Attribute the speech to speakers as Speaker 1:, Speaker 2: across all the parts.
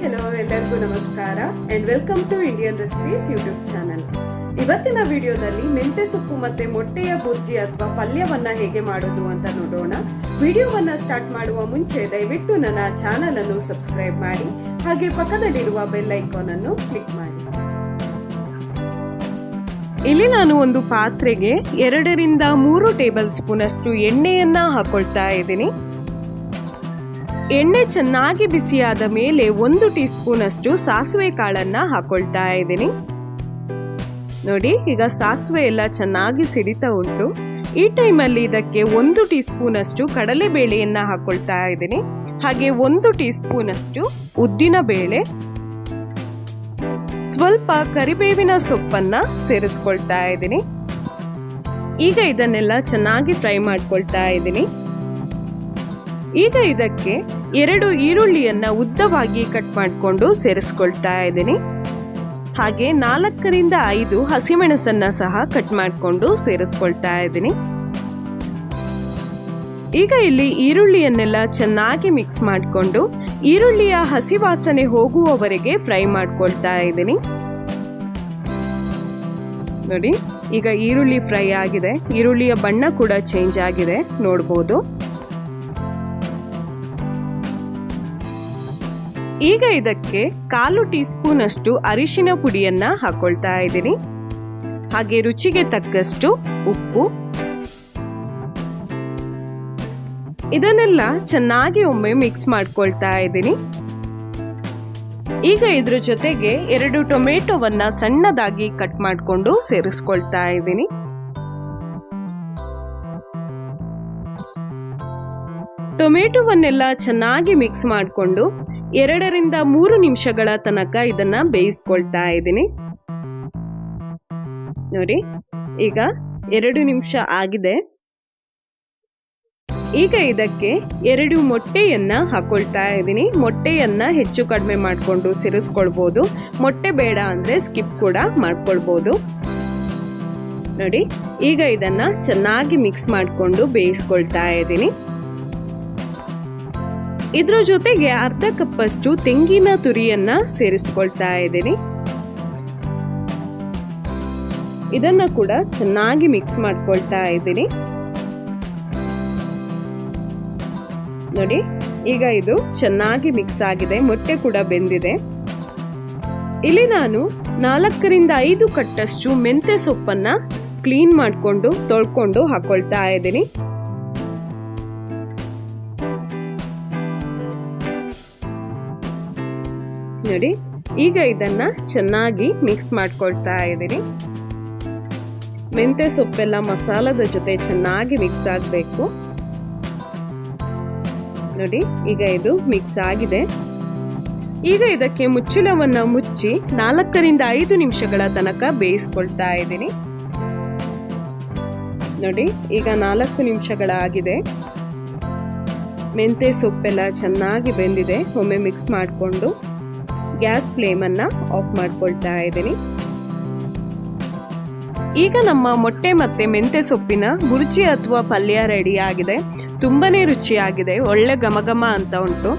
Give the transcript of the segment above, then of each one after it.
Speaker 1: Hello ಎಲ್ಲರಿಗೂ ನಮಸ್ಕಾರ and welcome to Indian recipes YouTube channel. ಇವತ್ತಿನ ವಿಡಿಯೋದಲ್ಲಿ ಮೆಂತೆ ಸೊಪ್ಪು ಮತ್ತೆ ಮೊಟ್ಟೆಯ ಬುರ್ಜಿ ಅಥವಾ ಪಲ್ಯವನ್ನ ಹೇಗೆ ಮಾಡೋದು ಅಂತ ನೋಡೋಣ. ವಿಡಿಯೋವನ್ನ ಸ್ಟಾರ್ಟ್ ಮಾಡುವ ಮುಂಚೆ ದಯವಿಟ್ಟು ನನ್ನ ಚಾನಲ್ ಅನ್ನು ಸಬ್ಸ್ಕ್ರೈಬ್ ಮಾಡಿ, ಹಾಗೆ ಪಕ್ಕದಲ್ಲಿರುವ ಬೆಲ್ ಐಕಾನ್ ಅನ್ನು ಕ್ಲಿಕ್ ಮಾಡಿ. ಇಲ್ಲಿ ನಾನು ಒಂದು ಪಾತ್ರೆಗೆ 2 ರಿಂದ 3 ಟೇಬಲ್ ಸ್ಪೂನ್ ಅಷ್ಟು ಎಣ್ಣೆಯನ್ನ ಹಾಕೊಳ್ತಾ ಇದ್ದೀನಿ. ಎಣ್ಣೆ ಚೆನ್ನಾಗಿ ಬಿಸಿಯಾದ ಮೇಲೆ 1 ಟೀ ಸ್ಪೂನ್ ಅಷ್ಟು ಸಾಸಿವೆ ಕಾಳನ್ನ ಹಾಕೊಳ್ತಾ ಇದ್ದೀನಿ. ನೋಡಿ, ಈಗ ಸಾಸಿವೆ ಎಲ್ಲ ಚೆನ್ನಾಗಿ ಸಿಡಿತಾ ಉಂಟು. ಈ ಟೈಮಲ್ಲಿ ಇದಕ್ಕೆ 1 ಟೀ ಸ್ಪೂನ್ ಅಷ್ಟು ಕಡಲೆ ಬೇಳೆಯನ್ನ ಹಾಕೊಳ್ತಾ ಇದ್ದೀನಿ. ಹಾಗೆ 1 ಟೀ ಸ್ಪೂನ್ ಅಷ್ಟು ಉದ್ದಿನ ಬೇಳೆ, ಸ್ವಲ್ಪ ಕರಿಬೇವಿನ ಸೊಪ್ಪನ್ನ ಸೇರಿಸ್ಕೊಳ್ತಾ ಇದ್ದೀನಿ. ಈಗ ಇದನ್ನೆಲ್ಲ ಚೆನ್ನಾಗಿ ಫ್ರೈ ಮಾಡ್ಕೊಳ್ತಾ ಇದ್ದೀನಿ. ಈಗ ಇದಕ್ಕೆ 2 ಈರುಳ್ಳಿಯನ್ನ ಉದ್ದವಾಗಿ ಕಟ್ ಮಾಡಿಕೊಂಡು ಸೇರಿಸ್ಕೊಳ್ತಾ ಇದ್ದೀನಿ. ಹಾಗೆ 4 ರಿಂದ 5 ಹಸಿಮೆಣಸನ್ನ ಸಹ ಕಟ್ ಮಾಡಿಕೊಂಡು ಸೇರಿಸ್ಕೊಳ್ತಾ ಇದ್ದೀನಿ. ಈಗ ಇಲ್ಲಿ ಈರುಳ್ಳಿಯನ್ನೆಲ್ಲ ಚೆನ್ನಾಗಿ ಮಿಕ್ಸ್ ಮಾಡಿಕೊಂಡು ಈರುಳ್ಳಿಯ ಹಸಿ ವಾಸನೆ ಹೋಗುವವರೆಗೆ ಫ್ರೈ ಮಾಡ್ಕೊಳ್ತಾ ಇದ್ದೀನಿ. ನೋಡಿ, ಈಗ ಈರುಳ್ಳಿ ಫ್ರೈ ಆಗಿದೆ. ಈರುಳ್ಳಿಯ ಬಣ್ಣ ಕೂಡ ಚೇಂಜ್ ಆಗಿದೆ, ನೋಡಬಹುದು. ಈಗ ಇದಕ್ಕೆ 1/4 ಟೀ ಸ್ಪೂನ್ ಅಷ್ಟು ಅರಿಶಿನ ಪುಡಿಯನ್ನ ಹಾಕೊಳ್ತಾ ಇದ್ದೀನಿ. ಹಾಗೆ ರುಚಿಗೆ ತಕ್ಕಷ್ಟು ಉಪ್ಪು. ಇದನ್ನೆಲ್ಲ ಚೆನ್ನಾಗಿ ಒಮ್ಮೆ ಮಿಕ್ಸ್ ಮಾಡ್ಕೊಳ್ತಾ ಇದ್ದೀನಿ. ಈಗ ಇದ್ರ ಜೊತೆಗೆ 2 ಟೊಮೆಟೊವನ್ನ ಸಣ್ಣದಾಗಿ ಕಟ್ ಮಾಡಿಕೊಂಡು ಸೇರಿಸ್ಕೊಳ್ತಾ ಇದ್ದೀನಿ. ಟೊಮೆಟೊವನ್ನೆಲ್ಲ ಚೆನ್ನಾಗಿ ಮಿಕ್ಸ್ ಮಾಡಿಕೊಂಡು 2 ರಿಂದ 3 ನಿಮಿಷಗಳ ತನಕ ಇದನ್ನ ಬೇಯಿಸ್ಕೊಳ್ತಾ ಇದ್ದೀನಿ. ನೋಡಿ, ಈಗ 2 ನಿಮಿಷ ಆಗಿದೆ. ಈಗ ಇದಕ್ಕೆ 2 ಮೊಟ್ಟೆಯನ್ನ ಹಾಕೊಳ್ತಾ ಇದ್ದೀನಿ. ಮೊಟ್ಟೆಯನ್ನ ಹೆಚ್ಚು ಕಡಿಮೆ ಮಾಡಿಕೊಂಡು ಸೇರಿಸ್ಕೊಳ್ಬಹುದು. ಮೊಟ್ಟೆ ಬೇಡ ಅಂದ್ರೆ ಸ್ಕಿಪ್ ಕೂಡ ಮಾಡ್ಕೊಳ್ಬಹುದು. ನೋಡಿ, ಈಗ ಇದನ್ನ ಚೆನ್ನಾಗಿ ಮಿಕ್ಸ್ ಮಾಡಿಕೊಂಡು ಬೇಯಿಸ್ಕೊಳ್ತಾ ಇದ್ದೀನಿ. ಇದ್ರ ಜೊತೆಗೆ 1/2 ಕಪ್ ಅಷ್ಟು ತೆಂಗಿನ ತುರಿಯನ್ನ ಸೇರಿಸ್ಕೊಳ್ತಾ ಇದ್ದೀನಿ. ಇದನ್ನ ಕೂಡ ಚೆನ್ನಾಗಿ ಮಿಕ್ಸ್ ಮಾಡ್ಕೊಳ್ತಾ ಇದ್ದೀನಿ. ನೋಡಿ, ಈಗ ಇದು ಚೆನ್ನಾಗಿ ಮಿಕ್ಸ್ ಆಗಿದೆ. ಮೊಟ್ಟೆ ಕೂಡ ಬೆಂದಿದೆ. ಇಲ್ಲಿ ನಾನು 4 ರಿಂದ 5 ಕಟ್ಟಷ್ಟು ಮೆಂತೆ ಸೊಪ್ಪನ್ನ ಕ್ಲೀನ್ ಮಾಡಿಕೊಂಡು ತೊಳ್ಕೊಂಡು ಹಾಕೊಳ್ತಾ ಇದ್ದೀನಿ. ನೋಡಿ, ಈಗ ಇದನ್ನ ಚೆನ್ನಾಗಿ ಮಿಕ್ಸ್ ಮಾಡ್ಕೊಳ್ತಾ ಇದ್ದೀನಿ. ಮೆಂತೆ ಸೊಪ್ಪೆಲ್ಲ ಮಸಾಲದ ಜೊತೆ ಚೆನ್ನಾಗಿ ಮಿಕ್ಸ್ ಆಗಬೇಕು. ನೋಡಿ, ಈಗ ಇದು ಮಿಕ್ಸ್ ಆಗಿದೆ. ಈಗ ಇದಕ್ಕೆ ಮುಚ್ಚಳವನ್ನ ಮುಚ್ಚಿ 4 ರಿಂದ 5 ನಿಮಿಷಗಳ ತನಕ ಬೇಯಿಸ್ಕೊಳ್ತಾ ಇದ್ದೀನಿ. ನೋಡಿ, ಈಗ 4 ನಿಮಿಷಗಳಾಗಿದೆ. ಮೆಂತೆ ಸೊಪ್ಪೆಲ್ಲ ಚೆನ್ನಾಗಿ ಬೆಂದಿದೆ. ಒಮ್ಮೆ ಮಿಕ್ಸ್ ಮಾಡಿಕೊಂಡು ಗ್ಯಾಸ್ ಫ್ಲೇಮ್ ಅನ್ನ ಆಫ್ ಮಾಡ್ಕೊಳ್ತಾ ಇದ್ದೀನಿ. ಈಗ ನಮ್ಮ ಮೊಟ್ಟೆ ಮತ್ತೆ ಮೆಂತೆ ಸೊಪ್ಪಿನ ಬುರ್ಜಿ ಅಥವಾ ಪಲ್ಯ ರೆಡಿ ಆಗಿದೆ. ತುಂಬಾನೇ ರುಚಿಯಾಗಿದೆ, ಒಳ್ಳೆ ಘಮಘಮ ಅಂತ ಉಂಟು.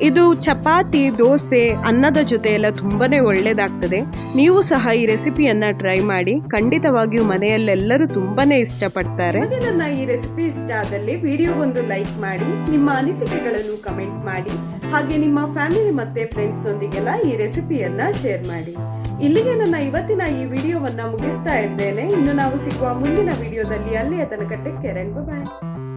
Speaker 1: ಇದು ಚಪಾತಿ, ದೋಸೆ, ಅನ್ನದ ಜೊತೆ ಎಲ್ಲ ತುಂಬಾನೇ ಒಳ್ಳೇದಾಗ್ತದೆ. ನೀವು ಸಹ ಈ ರೆಸಿಪಿಯನ್ನ ಟ್ರೈ ಮಾಡಿ. ಖಂಡಿತವಾಗಿಯೂ ಮನೆಯಲ್ಲೆಲ್ಲರೂ ತುಂಬಾನೇ ಇಷ್ಟಪಡ್ತಾರೆ. ನನ್ನ ಈ ರೆಸಿಪಿ ಇಷ್ಟ ಆದಲ್ಲಿ ವಿಡಿಯೋಗೊಂದು ಲೈಕ್ ಮಾಡಿ, ನಿಮ್ಮ ಅನಿಸಿಕೆಗಳನ್ನು ಕಮೆಂಟ್ ಮಾಡಿ, ಹಾಗೆ ನಿಮ್ಮ ಫ್ಯಾಮಿಲಿ ಮತ್ತೆ ಫ್ರೆಂಡ್ಸ್ ನೊಂದಿಗೆಲ್ಲ ಈ ರೆಸಿಪಿಯನ್ನ ಶೇರ್ ಮಾಡಿ. ಇಲ್ಲಿಗೆ ನನ್ನ ಇವತ್ತಿನ ಈ ವಿಡಿಯೋವನ್ನ ಮುಗಿಸ್ತಾ ಇದ್ದೇನೆ. ಇನ್ನು ನಾವು ಸಿಗುವ ಮುಂದಿನ ವಿಡಿಯೋದಲ್ಲಿ. ಅಲ್ಲಿಯ ತನಕ ಟೇಕ್ ಕೇರ್ ಅಂಡ್ ಬೈ.